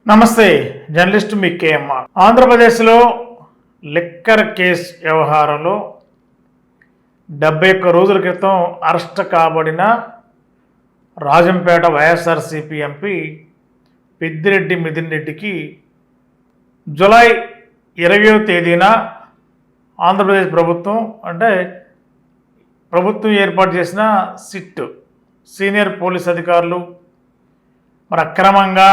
నమస్తే, జర్నలిస్ట్ మీ కేఎంఆర్. ఆంధ్రప్రదేశ్లో liquor case వ్యవహారంలో 71 రోజుల క్రితం అరెస్ట్ కాబడిన రాజంపేట వైఎస్ఆర్సీపీ ఎంపీ పెద్దిరెడ్డి మిథున్ రెడ్డికి జూలై 20వ తేదీన ఆంధ్రప్రదేశ్ ప్రభుత్వం ప్రభుత్వం ఏర్పాటు చేసిన సిట్ సీనియర్ పోలీస్ అధికారులు అక్రమంగా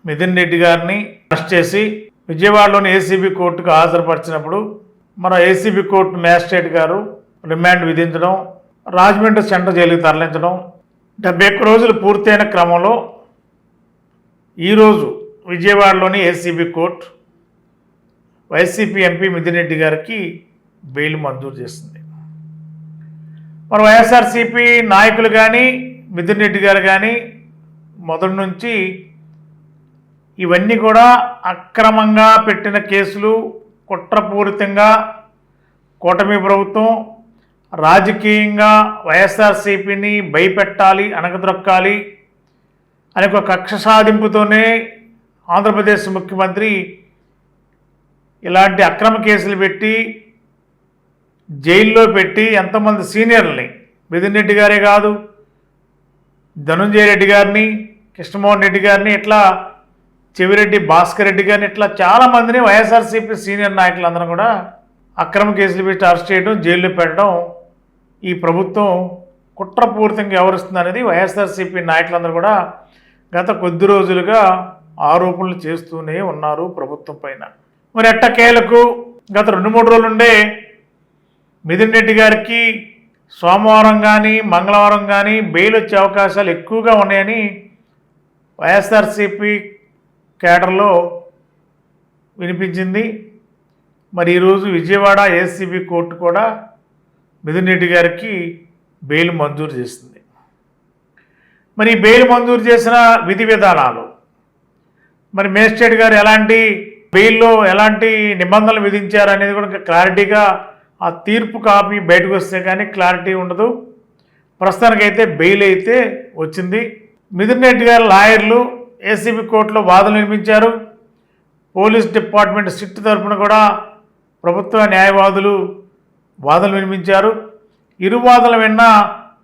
మిథున్ రెడ్డి గారిని అరెస్ట్ చేసి విజయవాడలోని ఏసీబీ కోర్టుకు హాజరుపరిచినప్పుడు ఏసీబీ కోర్టు మ్యాజిస్ట్రేట్ గారు రిమాండ్ విధించడం, రాజమండ్రి సెంట్రల్ జైలుకి తరలించడం 71 రోజులు పూర్తయిన క్రమంలో ఈరోజు విజయవాడలోని ACB court YCP MP Mithun Reddy గారికి బెయిల్ మంజూరు చేసింది. వైఎస్ఆర్సీపీ నాయకులు కానీ మిథున్ రెడ్డి గారు కానీ మొదటి నుంచి ఇవన్నీ కూడా అక్రమంగా పెట్టిన కేసులు, కుట్రపూరితంగా కూటమి ప్రభుత్వం రాజకీయంగా వైఎస్ఆర్సీపీని భయపెట్టాలి, అణగద్రొక్కాలి అనే ఒక కక్ష సాధింపుతోనే ఆంధ్రప్రదేశ్ ముఖ్యమంత్రి ఇలాంటి అక్రమ కేసులు పెట్టి జైల్లో పెట్టి ఎంతోమంది సీనియర్లని, మిథున్ రెడ్డి గారే కాదు, ధనుంజయ రెడ్డి గారిని, కృష్ణమోహన్ రెడ్డి గారిని, ఇట్లా చెవిరెడ్డి భాస్కర్ రెడ్డి గారిని, ఇట్లా చాలామందిని వైఎస్ఆర్సీపీ సీనియర్ నాయకులందరూ కూడా అక్రమ కేసులు పెట్టి అరెస్ట్ చేయడం, జైల్లో పెట్టడం ఈ ప్రభుత్వం కుట్రపూరితంగా వ్యవహరిస్తుంది అనేది వైఎస్ఆర్సీపీ నాయకులందరూ కూడా గత కొద్ది రోజులుగా ఆరోపణలు చేస్తూనే ఉన్నారు ప్రభుత్వం పైన. ఎట్టకేలకు గత 2-3 రోజుల నుండే మిథున్ రెడ్డి గారికి సోమవారం కానీ మంగళవారం కానీ బెయిల్ వచ్చే అవకాశాలు ఎక్కువగా ఉన్నాయని వైఎస్ఆర్సీపీ కేడర్లో వినిపించింది. ఈరోజు విజయవాడ ఏసీబీ కోర్టు కూడా మిథున్ రెడ్డి గారికి బెయిల్ మంజూరు చేసింది. ఈ బెయిల్ మంజూరు చేసిన విధి విధానాలు, మేజిస్ట్రేట్ గారు ఎలాంటి బెయిల్లో ఎలాంటి నిబంధనలు విధించారు అనేది కూడా క్లారిటీగా ఆ తీర్పు కాపీ బయటకు వస్తే కానీ క్లారిటీ ఉండదు. ప్రస్తుతానికైతే బెయిల్ అయితే వచ్చింది. మిథున్ రెడ్డి గారు లాయర్లు ఏసీబీ కోర్టులో వాదనలు వినిపించారు. పోలీస్ డిపార్ట్మెంట్ సిట్ తరఫున కూడా ప్రభుత్వ న్యాయవాదులు వాదనలు వినిపించారు. ఇరు వాదనలు విన్న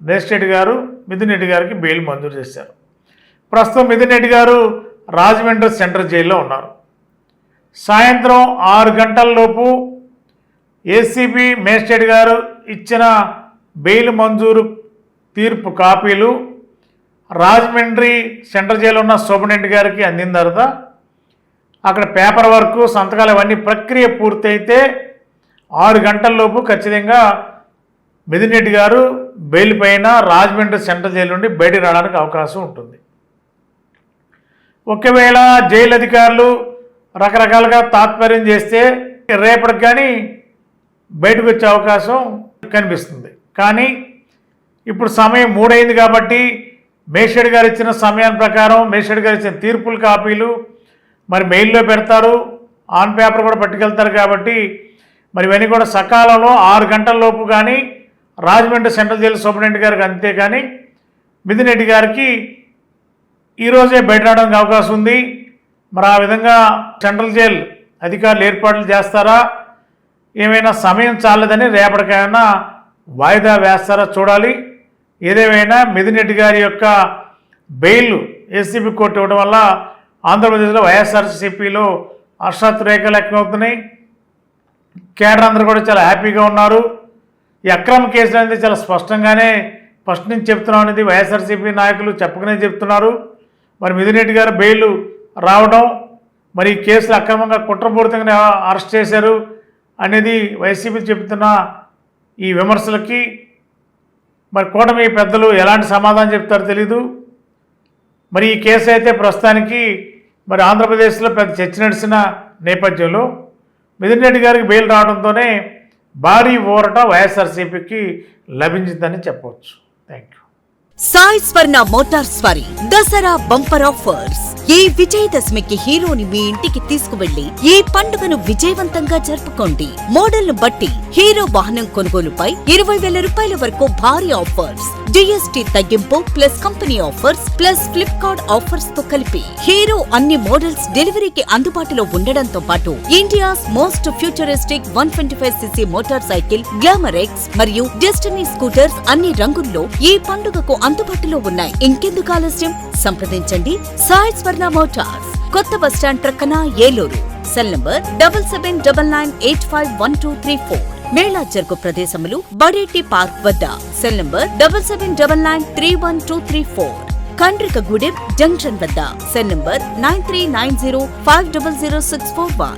మేజిస్ట్రేట్ గారు మిథున్ రెడ్డి గారికి బెయిల్ మంజూరు చేశారు. ప్రస్తుతం మిథున్ రెడ్డి గారు రాజమండ్రి సెంట్రల్ జైల్లో ఉన్నారు. సాయంత్రం 6 గంటలలోపు ఏసీబీ మేజిస్ట్రేట్ గారు ఇచ్చిన బెయిల్ మంజూరు తీర్పు కాపీలు రాజమండ్రి సెంట్రల్ జైల్లో ఉన్న సూపరింటెండెంట్ గారికి అందిన తర్వాత అక్కడ పేపర్ వర్క్, సంతకాలు ఇవన్నీ ప్రక్రియ పూర్తయితే 6 గంటలలోపు ఖచ్చితంగా మిథున్ రెడ్డి గారు బెయిల్ పైన రాజమండ్రి సెంట్రల్ జైలు నుండి బయటికి రావడానికి అవకాశం ఉంటుంది. ఒకవేళ జైలు అధికారులు రకరకాలుగా తాత్పర్యం చేస్తే రేపటికి కానీ బయటకు వచ్చే అవకాశం కనిపిస్తుంది. కానీ ఇప్పుడు సమయం 3 అయింది కాబట్టి మేజిస్ట్రేట్ గారు ఇచ్చిన సమయం ప్రకారం మేజిస్ట్రేట్ గారు ఇచ్చిన తీర్పుల కాపీలు మెయిల్లో పెడతారు, ఆన్ పేపర్ కూడా పట్టుకెళ్తారు కాబట్టి ఇవన్నీ కూడా సకాలంలో 6 గంటలలోపు కానీ రాజమండ్రి సెంట్రల్ జైలు సూపరింటెండెంట్ గారికి అంతే కానీ మిథున్ రెడ్డి గారికి ఈరోజే బయట రావడానికి అవకాశం ఉంది. ఆ విధంగా సెంట్రల్ జైలు అధికారులు ఏర్పాట్లు చేస్తారా, ఏమైనా సమయం చాలదని రేపటికైనా వాయిదా వేస్తారా చూడాలి. ఏదేమైనా మిథున్ రెడ్డి గారి యొక్క బెయిల్ ఏసీబీ కోర్టు ఇవ్వడం వల్ల ఆంధ్రప్రదేశ్లో వైఎస్ఆర్సీపీలో హర్షాతిరేకాలు ఎక్కువవుతున్నాయి. కేడర్ అందరూ కూడా చాలా హ్యాపీగా ఉన్నారు. ఈ అక్రమ కేసులు అనేది చాలా స్పష్టంగానే ఫస్ట్ నుంచి చెప్తున్నాం అనేది వైఎస్ఆర్సీపీ నాయకులు చెప్పకనే చెప్తున్నారు. మిథున్ రెడ్డి గారు బెయిల్ రావడం, ఈ కేసులు అక్రమంగా కుట్రపూరితంగా అరెస్ట్ చేశారు అనేది వైసీపీ చెబుతున్న ఈ విమర్శలకి కూటమి పెద్దలు ఎలాంటి సమాధానం చెప్తారో తెలీదు. ఈ కేసు అయితే ప్రస్తుతానికి ఆంధ్రప్రదేశ్లో పెద్ద చర్చ నడిచిన నేపథ్యంలో మిథున్ రెడ్డి గారికి బెయిల్ రావడంతోనే భారీ ఊరట వైఎస్ఆర్సీపీకి లభించిందని చెప్పవచ్చు. Thank you. Sai Swarna Motors వారి దసరా బంపర్ ఆఫర్స్. ఈ విజయదశమికి హీరోని మీ ఇంటికి తీసుకువెళ్లి ఈ పండుగను విజయవంతంగా జరుపుకోండి. మోడల్ ను బట్టి హీరో వాహనం కొనుగోలుపై 20,000 రూపాయల వరకు భారీ ఆఫర్స్, జీఎస్టీ తగ్గింపు plus company offers plus Flipkart offers తో కలిపి హీరో అన్ని మోడల్స్ డెలివరీకి అందుబాటులో ఉండడంతో పాటు India's most futuristic 125cc motor cycle, glamour X మరియు డెస్టినీ స్కూటర్స్ అన్ని రంగుల్లో ఈ పండుగకు అందుబాటులో ఉన్నాయి. ఇంకెందుకు ఆలస్యం? సంప్రదించండి సాయి స్వర్ణ మోటార్స్, కొత్త బస్టాండ్ ప్రక్కన, ఏలూరు. Cell number 7799851234. మేళా జరుగు ప్రదేశములు బడేటి పార్క్ వద్ద. Cell number 77993124. కండ్రికగూడెం జంక్షన్ వద్ద. Cell number 9390500641.